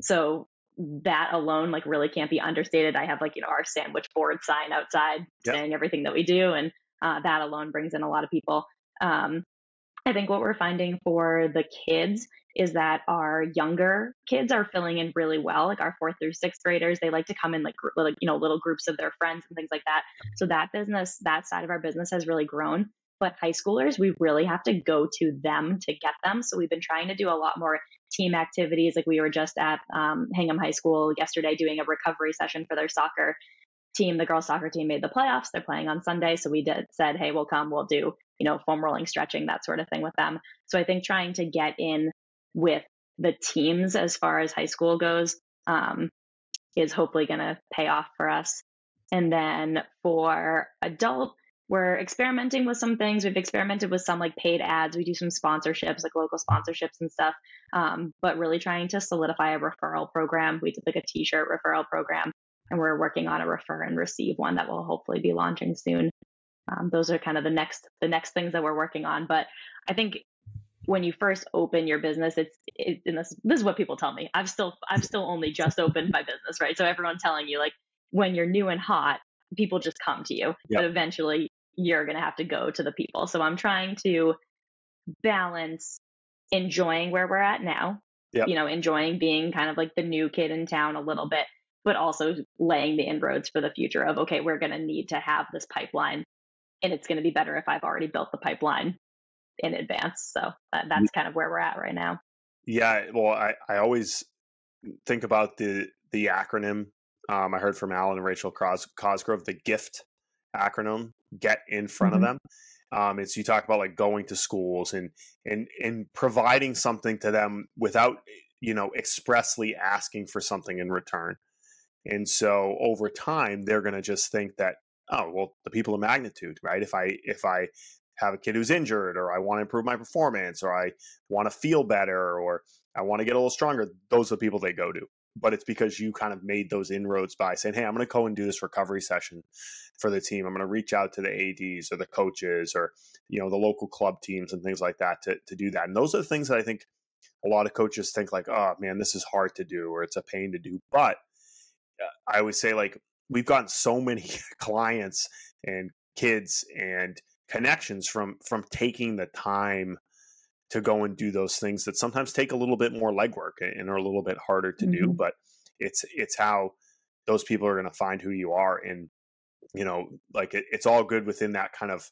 So that alone, like, really can't be understated. I have our sandwich board sign outside saying everything that we do. And that alone brings in a lot of people. I think what we're finding for the kids is that our younger kids are filling in really well. Like our 4th through 6th graders, they like to come in little groups of their friends and things like that. So that side of our business has really grown. But high schoolers, we really have to go to them to get them. So we've been trying to do a lot more team activities. Like we were just at Hingham High School yesterday doing a recovery session for their soccer team. The girls soccer team made the playoffs. They're playing on Sunday. So we said, hey, we'll come, we'll do, foam rolling, stretching, that sort of thing with them. So I think trying to get in with the teams as far as high school goes is hopefully going to pay off for us. And then for adult, we're experimenting with some things. We've experimented with some paid ads. We do some sponsorships, local sponsorships and stuff, but really trying to solidify a referral program. We did a t-shirt referral program, and we're working on a refer and receive one that will hopefully be launching soon. Those are kind of the next things that we're working on. But I think when you first open your business, and this is what people tell me. I've still only just opened my business, right? So everyone's telling you when you're new and hot, people just come to you, but eventually you're going to have to go to the people. So I'm trying to balance enjoying where we're at now, enjoying being kind of the new kid in town a little bit, but also laying the inroads for the future of, okay, we're going to need to have this pipeline, and it's going to be better if I've already built the pipeline in advance. So that's kind of where we're at right now. Yeah. Well, I always think about the acronym. I heard from Alan and Rachel Cosgrove, the GIFT acronym, get in front of them. It's, you talk about going to schools and providing something to them without, expressly asking for something in return. And so over time, they're going to just think that, oh, well, the people of magnitude, right? If I have a kid who's injured, or I want to improve my performance, or I want to feel better, or I want to get a little stronger, those are the people they go to. But it's because you kind of made those inroads by saying, hey, I'm going to go and do this recovery session for the team. I'm going to reach out to the ADs or the coaches, or, the local club teams and things like that to do that. And those are the things that I think a lot of coaches think like, oh man, this is hard to do, or it's a pain to do. But I would say, like, we've gotten so many clients and kids and connections from taking the time to go and do those things that sometimes take a little bit more legwork and are a little bit harder to do. But it's how those people are going to find who you are. And, like it's all good within that kind of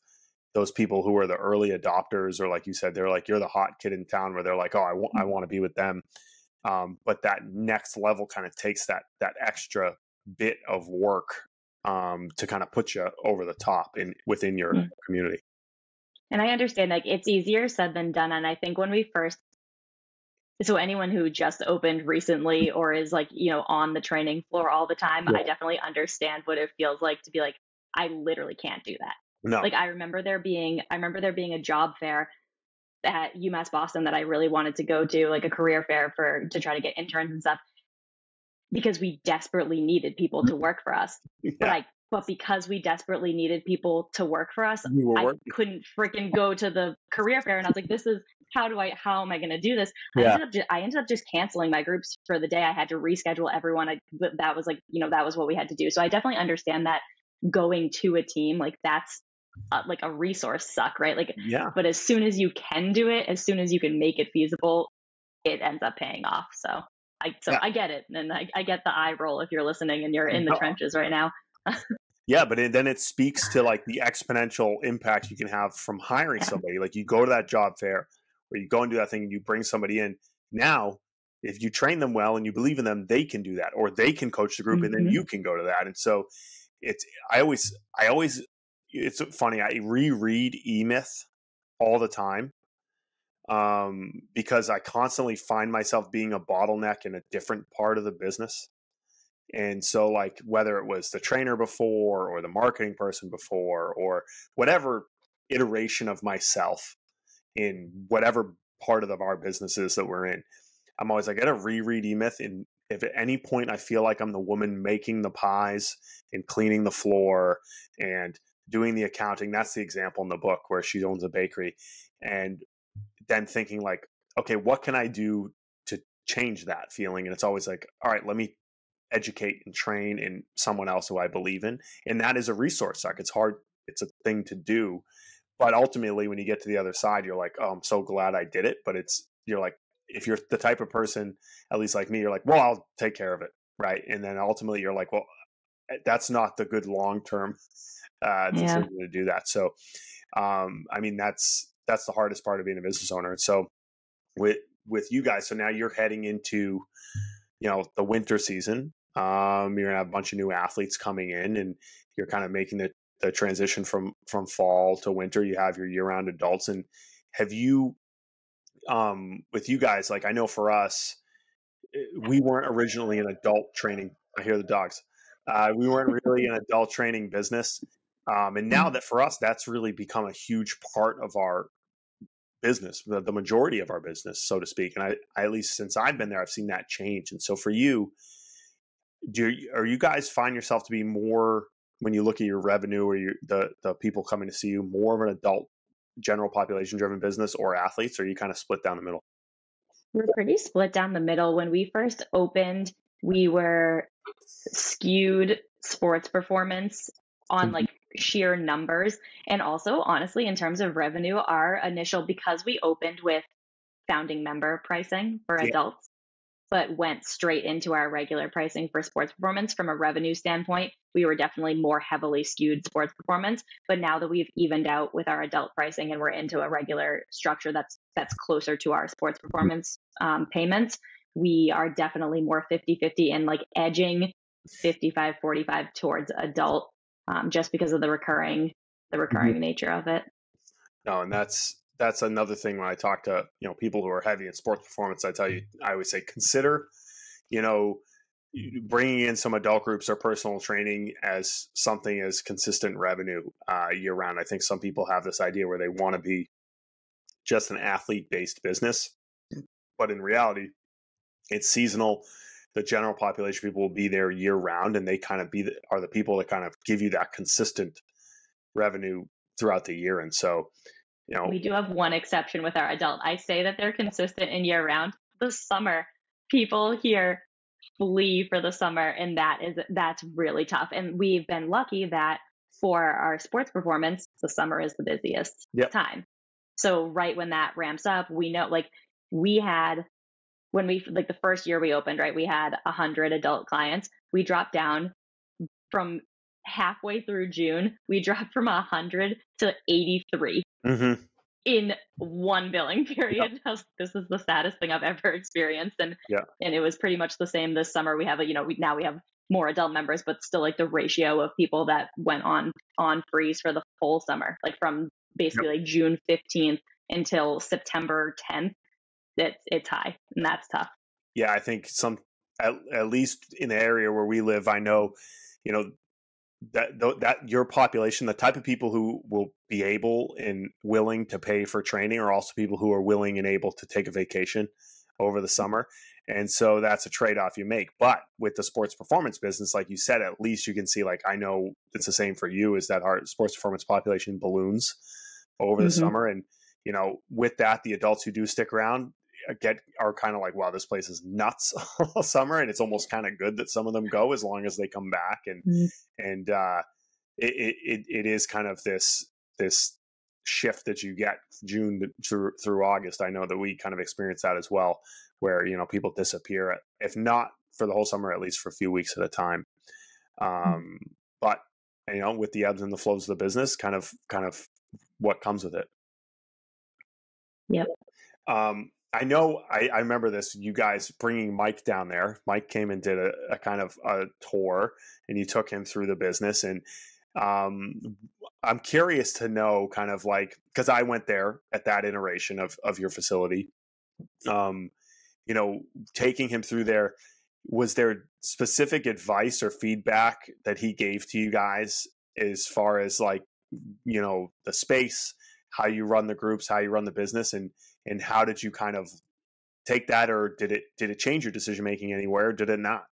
those people who are the early adopters, or like you said, they're like, you're the hot kid in town, where they're like, oh, I want to be with them. But that next level kind of takes that extra bit of work to kind of put you over the top within your community. And I understand, like, it's easier said than done. And I think when we first, so anyone who just opened recently or is like, on the training floor all the time, I definitely understand what it feels like to be like, I literally can't do that. No. Like, I remember there being a job fair at UMass Boston that I really wanted to go to, like a career fair to try to get interns and stuff, because we desperately needed people to work for us. Yeah. But because we desperately needed people to work for us, I couldn't freaking go to the career fair. And I was like, how am I going to do this? Yeah. I ended up just canceling my groups for the day. I had to reschedule everyone. That was like, that was what we had to do. So I definitely understand that going to a team, like, that's like a resource suck, right? Like, yeah. But as soon as you can do it, as soon as you can make it feasible, it ends up paying off. So I get it. And I get the eye roll if you're listening and you're in the trenches right now. Yeah, but then it speaks to like the exponential impact you can have from hiring somebody. Like, you go to that job fair, or you go and do that thing, and you bring somebody in. Now, if you train them well and you believe in them, they can do that, or they can coach the group, and then you can go to that. And so I always, it's funny. I reread E-Myth all the time because I constantly find myself being a bottleneck in a different part of the business. And so, like, whether it was the trainer before, or the marketing person before, or whatever iteration of myself in whatever part of our businesses that we're in, I'm always like, I gotta reread E-Myth. And if at any point I feel like I'm the woman making the pies and cleaning the floor and doing the accounting, that's the example in the book where she owns a bakery, and then thinking like, okay, what can I do to change that feeling? And it's always like, all right, let me educate and train in someone else who I believe in. And that is a resource suck. It's hard. It's a thing to do. But ultimately, when you get to the other side, you're like, oh, I'm so glad I did it. But you're like, if you're the type of person, at least like me, you're like, well, I'll take care of it. Right. And then ultimately you're like, well, that's not the good long-term decision to do that. So, I mean, that's the hardest part of being a business owner. And so with you guys, so now you're heading into, the winter season. You're gonna have a bunch of new athletes coming in, and you're kind of making the transition from fall to winter. You have your year-round adults. And have you, with you guys, like, I know for us, we weren't originally an adult training. I hear the dogs. We weren't really an adult training business. And now that for us, that's really become a huge part of our business, the majority of our business, so to speak. And I, at least since I've been there, I've seen that change. And so for you, are you guys find yourself to be more, when you look at your revenue, or the people coming to see you, more of an adult, general population driven business, or athletes? Or are you kind of split down the middle? We're pretty split down the middle. When we first opened, we were skewed sports performance on like sheer numbers. And also, honestly, in terms of revenue, our initial, because we opened with founding member pricing for adults, but went straight into our regular pricing for sports performance, from a revenue standpoint, we were definitely more heavily skewed sports performance. But now that we've evened out with our adult pricing and we're into a regular structure that's closer to our sports performance payments, we are definitely more 50-50 and like edging 55-45 towards adult, just because of the recurring nature of it. No, and that's another thing when I talk to people who are heavy in sports performance. I always say, consider bringing in some adult groups or personal training as something as consistent revenue year round. I think some people have this idea where they want to be just an athlete-based business, but in reality, it's seasonal. The general population people will be there year round, and they kind of are the people that kind of give you that consistent revenue throughout the year. And so, we do have one exception with our adult. I say that they're consistent in year round. The summer, people here flee for the summer, and that's really tough. And we've been lucky that for our sports performance, the summer is the busiest time. So right when that ramps up, we know, like, we had, when we, like, the first year we opened, right, we had 100 adult clients. We dropped down from halfway through June, we dropped from 100 to 83 in one billing period. This is the saddest thing I've ever experienced. And it was pretty much the same this summer. We have now we have more adult members, but still, like, the ratio of people that went on freeze for the full summer, like from basically like June 15th until September 10th, it's high, and that's tough. Yeah, I think at least in the area where we live, I know, that your population, the type of people who will be able and willing to pay for training, are also people who are willing and able to take a vacation over the summer. And so that's a trade-off you make. But with the sports performance business, like you said, at least you can see, like, I know it's the same for you, is that our sports performance population balloons over the summer. And, with that, the adults who do stick around are kind of like, wow, this place is nuts all summer. And it's almost kind of good that some of them go, as long as they come back. And, it is kind of this shift that you get June through August. I know that we kind of experience that as well, where, people disappear, if not for the whole summer, at least for a few weeks at a time. But, with the ebbs and the flows of the business, kind of what comes with it. Yep. I know, I remember this, you guys bringing Mike down there. Mike came and did a kind of a tour, and you took him through the business. And I'm curious to know, kind of like, because I went there at that iteration of your facility, taking him through there, was there specific advice or feedback that he gave to you guys as far as, like, the space, how you run the groups, how you run the business, and how did you kind of take that, or did it change your decision making anywhere, or did it not?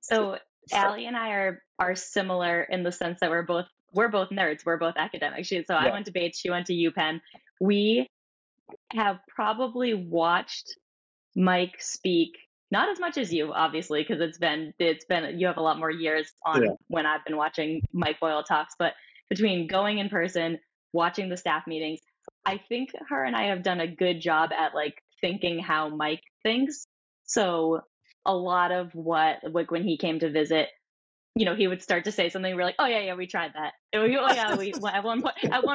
So Allie and I are similar in the sense that we're both nerds, we're both academics. So I went to Bates, she went to UPenn. We have probably watched Mike speak, not as much as you, obviously, because it's been you have a lot more years on when I've been watching Mike Boyle talks, but between going in person, watching the staff meetings, I think her and I have done a good job at, like, thinking how Mike thinks. So a lot of what, like, when he came to visit, he would start to say something. We're like, oh yeah, we tried that. We at one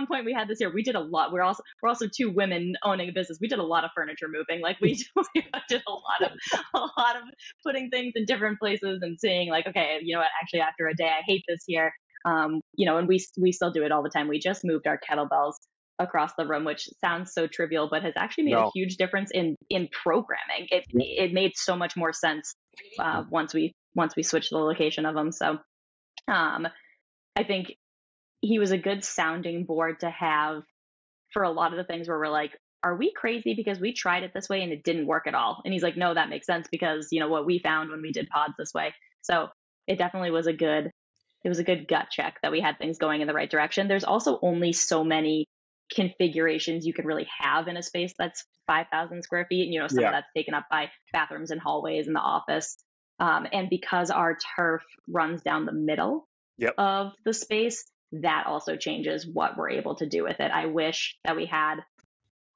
point we had this here. We did a lot. We're also two women owning a business. We did a lot of furniture moving. Like, we did a lot of putting things in different places and seeing, like, okay, actually after a day, I hate this here. And we still do it all the time. We just moved our kettlebells across the room, which sounds so trivial, but has actually made a huge difference in programming. It made so much more sense once we switched the location of them. So I think he was a good sounding board to have for a lot of the things where we're like, are we crazy because we tried it this way and it didn't work at all? And he's like, no, that makes sense because what we found when we did pods this way. So it definitely was a good gut check that we had things going in the right direction. There's also only so many configurations you can really have in a space that's 5,000 square feet. And, some of that's taken up by bathrooms and hallways in the office. And because our turf runs down the middle of the space, that also changes what we're able to do with it. I wish that we had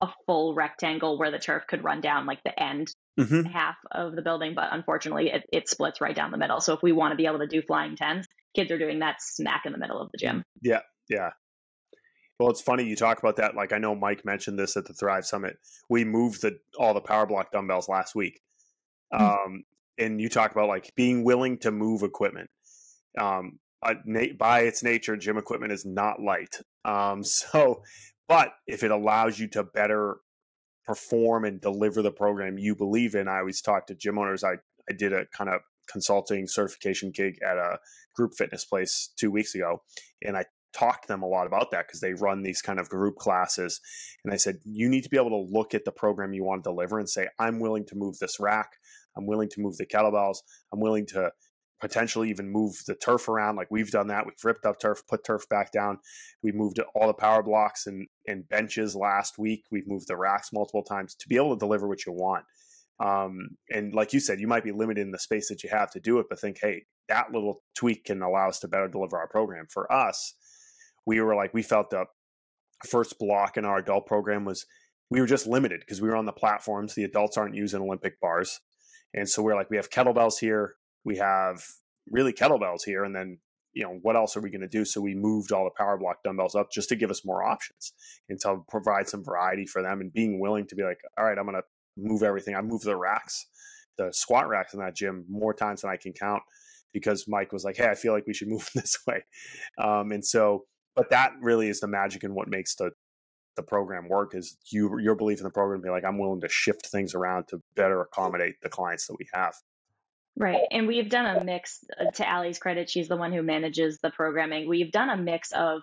a full rectangle where the turf could run down, like, the end half of the building, but unfortunately it splits right down the middle. So if we want to be able to do flying tens, kids are doing that smack in the middle of the gym. Yeah. Well, it's funny you talk about that. Like, I know Mike mentioned this at the Thrive Summit. We moved all the power block dumbbells last week. And you talk about, like, being willing to move equipment. By its nature, gym equipment is not light. But if it allows you to better perform and deliver the program you believe in, I always talk to gym owners. I I did a kind of consulting certification gig at a group fitness place 2 weeks ago, and I talked to them a lot about that because they run these kind of group classes. And I said, you need to be able to look at the program you want to deliver and say, I'm willing to move this rack. I'm willing to move the kettlebells. I'm willing to potentially even move the turf around. Like we've done that. We've ripped up turf, put turf back down. We moved all the power blocks and benches last week. We've moved the racks multiple times to be able to deliver what you want. And like you said, you might be limited in the space that you have to do it, but think, hey, that little tweak can allow us to better deliver our program. For us, we felt the first block in our adult program was we were just limited because we were on the platforms. The adults aren't using Olympic bars. And so we're like, we have kettlebells here. We have really kettlebells here. And then, what else are we going to do? So we moved all the power block dumbbells up just to give us more options and to provide some variety for them, and being willing to be like, all right, I'm going to move everything. I moved the racks, the squat racks in that gym more times than I can count, because Mike was like, hey, I feel like we should move this way. But that really is the magic in what makes the program work, is your belief in the program, be like, I'm willing to shift things around to better accommodate the clients that we have. Right. And we've done a mix, to Allie's credit, she's the one who manages the programming. We've done a mix of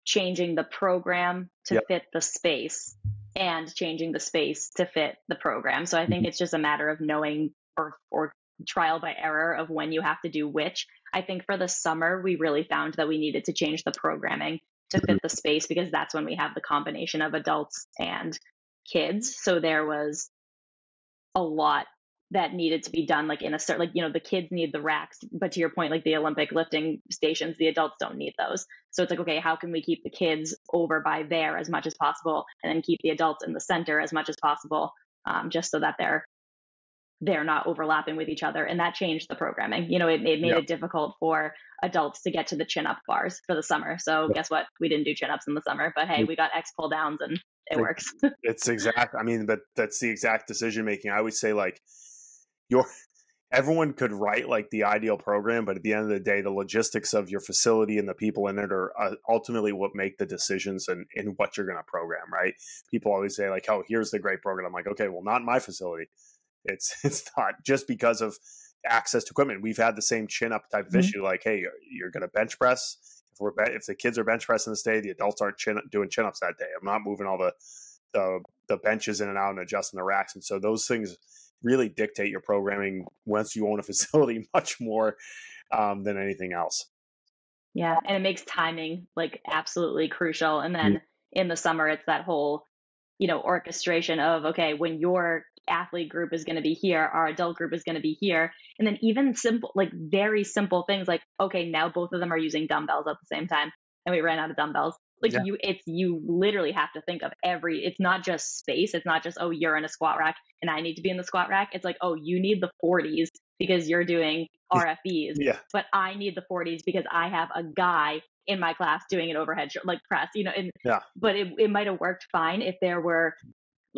changing the program to fit the space and changing the space to fit the program. So I think it's just a matter of knowing or trial by error of when you have to do which. I think for the summer, we really found that we needed to change the programming to fit the space, because that's when we have the combination of adults and kids. So there was a lot that needed to be done, like in a certain, the kids need the racks, but to your point, like the Olympic lifting stations, the adults don't need those. So it's like, okay, how can we keep the kids over by there as much as possible, and then keep the adults in the center as much as possible, just so that they're not overlapping with each other. And that changed the programming. It made it difficult for adults to get to the chin-up bars for the summer. So guess what? We didn't do chin-ups in the summer, but hey, we got X pull downs and it works. It's exact. I mean, that's the exact decision making. I would say, like, everyone could write like the ideal program, but at the end of the day, the logistics of your facility and the people in it are ultimately what make the decisions in what you're going to program, right? People always say like, oh, here's the great program. I'm like, okay, well, not in my facility. It's not just because of access to equipment. We've had the same chin up type of issue. Like, hey, you're going to bench press. If the kids are bench pressing this day, the adults aren't doing chin ups that day. I'm not moving all the benches in and out and adjusting the racks. And so those things really dictate your programming once you own a facility much more than anything else. Yeah. And it makes timing like absolutely crucial. And then in the summer, it's that whole, orchestration of, okay, when your athlete group is going to be here, our adult group is going to be here. And then even simple, like very simple things like, okay, now both of them are using dumbbells at the same time and we ran out of dumbbells. Like you literally have to think of it's not just space. It's not just, oh, you're in a squat rack and I need to be in the squat rack. It's like, oh, you need the 40s because you're doing RFEs, but I need the 40s because I have a guy in my class doing an overhead press, but it might have worked fine if there were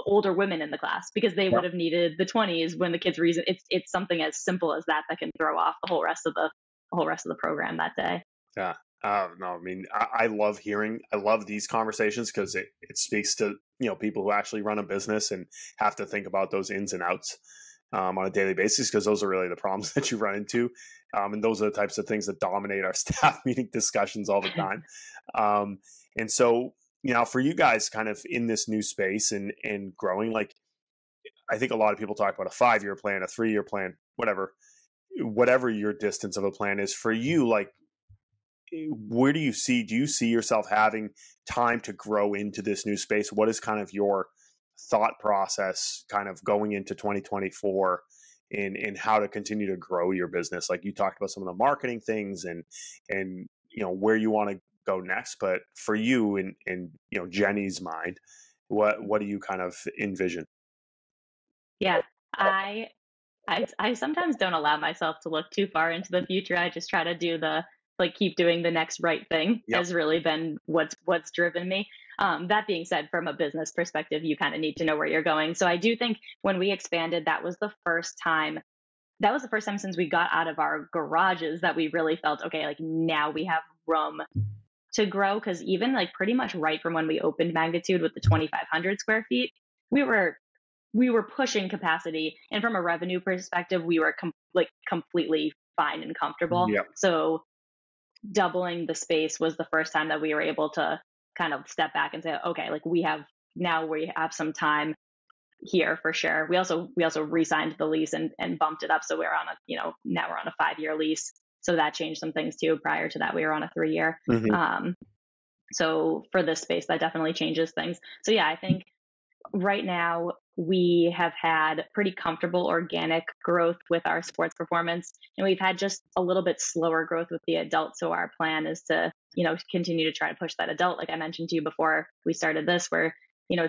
older women in the class, because they would have needed the 20s when the kids were using it's something as simple as that can throw off the whole rest of the program that day. No, I mean, I love these conversations because it speaks to, people who actually run a business and have to think about those ins and outs on a daily basis, because those are really the problems that you run into. And those are the types of things that dominate our staff meeting discussions all the time. And so, for you guys kind of in this new space and growing, like, I think a lot of people talk about a 5-year plan, a 3-year plan, whatever your distance of a plan is for you, like, do you see yourself having time to grow into this new space? What is kind of your thought process kind of going into 2024 in how to continue to grow your business? Like, you talked about some of the marketing things and where you want to go next, but for you in Jenny's mind, what do you kind of envision? Yeah, I sometimes don't allow myself to look too far into the future. I just try to do keep doing the next right thing has really been what's driven me. That being said, from a business perspective, you kind of need to know where you're going. So I do think when we expanded, that was the first time since we got out of our garages that we really felt, okay, like now we have room to grow. Cause even like pretty much right from when we opened Magnitude with the 2,500 square feet, we were we were pushing capacity, and from a revenue perspective, we were like completely fine and comfortable. Yeah. So doubling the space was the first time that we were able to kind of step back and say, okay, like we have some time here for sure. We also re-signed the lease and bumped it up, so we're on a now we're on a 5-year lease. So that changed some things too. Prior to that, we were on a 3-year. So for this space, that definitely changes things. So yeah, I think right now we have had pretty comfortable organic growth with our sports performance, and we've had just a little bit slower growth with the adult. So our plan is to, continue to try to push that adult. Like I mentioned to you before we started this, we're,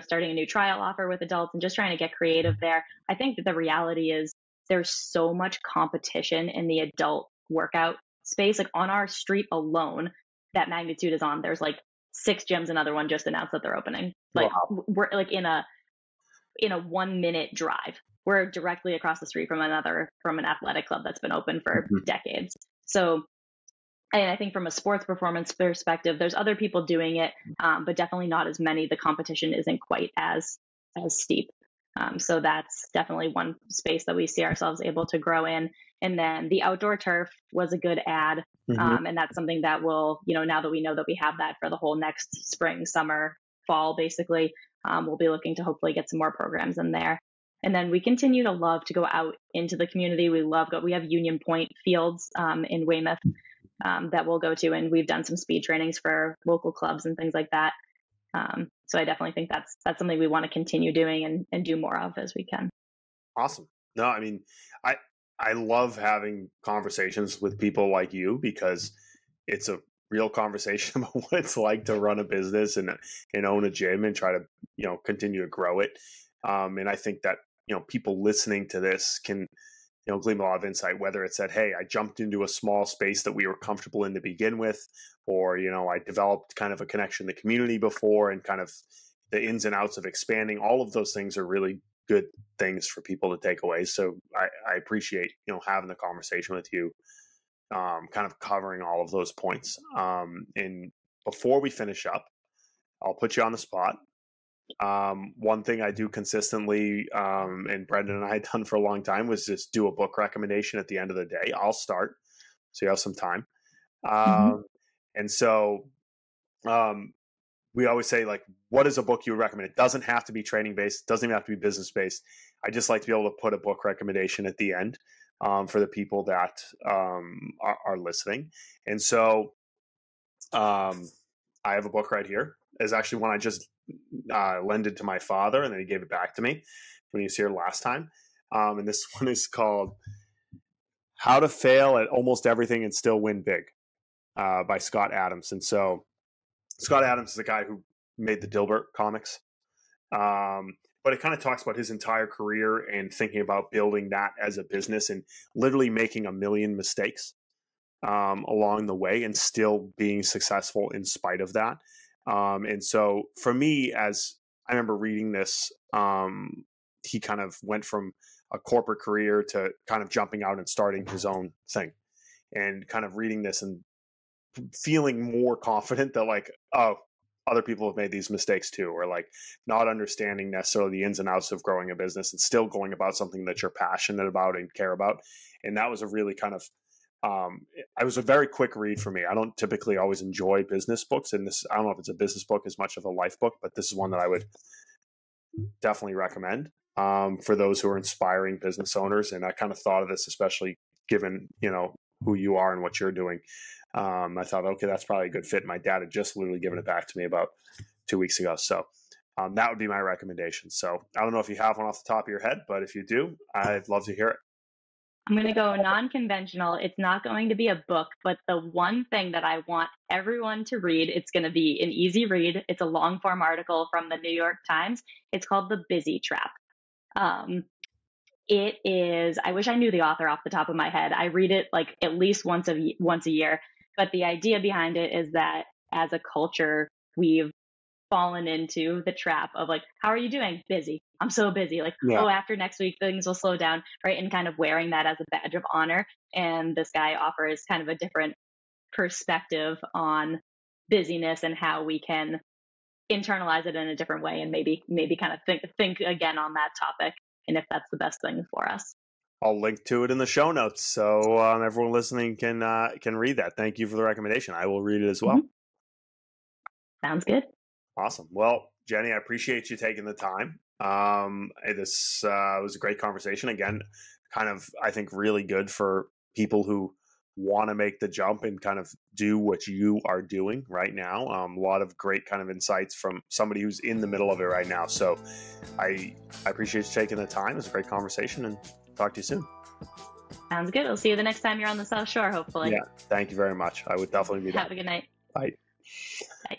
starting a new trial offer with adults and just trying to get creative there. I think that the reality is there's so much competition in the adult workout space. Like on our street alone, that magnitude is on. There's like 6 gyms, another one just announced that they're opening. Like Wow. we're like in a 1-minute drive. We're directly across the street from an athletic club that's been open for decades. So, and I think from a sports performance perspective, there's other people doing it, but definitely not as many. The competition isn't quite as steep. So that's definitely one space that we see ourselves able to grow in. And then the outdoor turf was a good add. And that's something that will, now that we know that we have that for the whole next spring, summer, fall, basically, we'll be looking to hopefully get some more programs in there. And then we continue to love to go out into the community. We have Union Point fields in Weymouth that we'll go to, and we've done some speed trainings for local clubs and things like that. So I definitely think that's something we want to continue doing and do more of as we can. Awesome. No, I mean, I love having conversations with people like you because it's a real conversation about what it's like to run a business and own a gym and try to, continue to grow it. And I think that, people listening to this can, glean a lot of insight, whether it's that, hey, I jumped into a small space that we were comfortable in to begin with, or, I developed kind of a connection to the community before and kind of the ins and outs of expanding. All of those things are really good things for people to take away. So I appreciate, having the conversation with you, kind of covering all of those points. And before we finish up, I'll put you on the spot. One thing I do consistently, and Brendan and I had done for a long time, was just do a book recommendation at the end of the day. I'll start, so you have some time. And so we always say, like, what is a book you would recommend? It doesn't have to be training based. It doesn't even have to be business based. I just like to be able to put a book recommendation at the end for the people that are listening. And so I have a book right here. It's actually one I just lended to my father, and then he gave it back to me when he was here last time. And this one is called How to Fail at Almost Everything and Still Win Big by Scott Adams. And so Scott Adams is the guy who made the Dilbert comics. But it kind of talks about his entire career and thinking about building that as a business and literally making a million mistakes along the way and still being successful in spite of that. And so for me, as I remember reading this, he kind of went from a corporate career to kind of jumping out and starting his own thing, and kind of reading this and feeling more confident that, like, oh, other people have made these mistakes too, or like not understanding necessarily the ins and outs of growing a business and still going about something that you're passionate about and care about. And that was a really kind of, it was a very quick read for me. I don't typically always enjoy business books, and this, I don't know if it's a business book as much of a life book, but this is one that I would definitely recommend for those who are inspiring business owners. And I kind of thought of this, especially given, who you are and what you're doing. I thought, okay, that's probably a good fit. My dad had just literally given it back to me about 2 weeks ago. So that would be my recommendation. So I don't know if you have one off the top of your head, but if you do, I'd love to hear it. I'm going to go non-conventional. It's not going to be a book, but the one thing that I want everyone to read, it's going to be an easy read. It's a long form article from the New York Times. It's called The Busy Trap. It is, I wish I knew the author off the top of my head. I read it like at least once a year. But the idea behind it is that as a culture, we've fallen into the trap of like, how are you doing? Busy. I'm so busy. Like, oh, after next week, things will slow down, right? And kind of wearing that as a badge of honor. And this guy offers kind of a different perspective on busyness and how we can internalize it in a different way and maybe kind of think again on that topic, and if that's the best thing for us. I'll link to it in the show notes so everyone listening can read that. Thank you for the recommendation. I will read it as well. Sounds good. Awesome. Well, Jenny, I appreciate you taking the time. This was a great conversation. Again, kind of, I think, really good for people who want to make the jump and kind of do what you are doing right now. A lot of great kind of insights from somebody who's in the middle of it right now. So I appreciate you taking the time. It was a great conversation, and talk to you soon. Sounds good. We'll see you the next time you're on the South Shore, hopefully. Yeah. Thank you very much. I would definitely be there. Have a good night. Bye. Bye.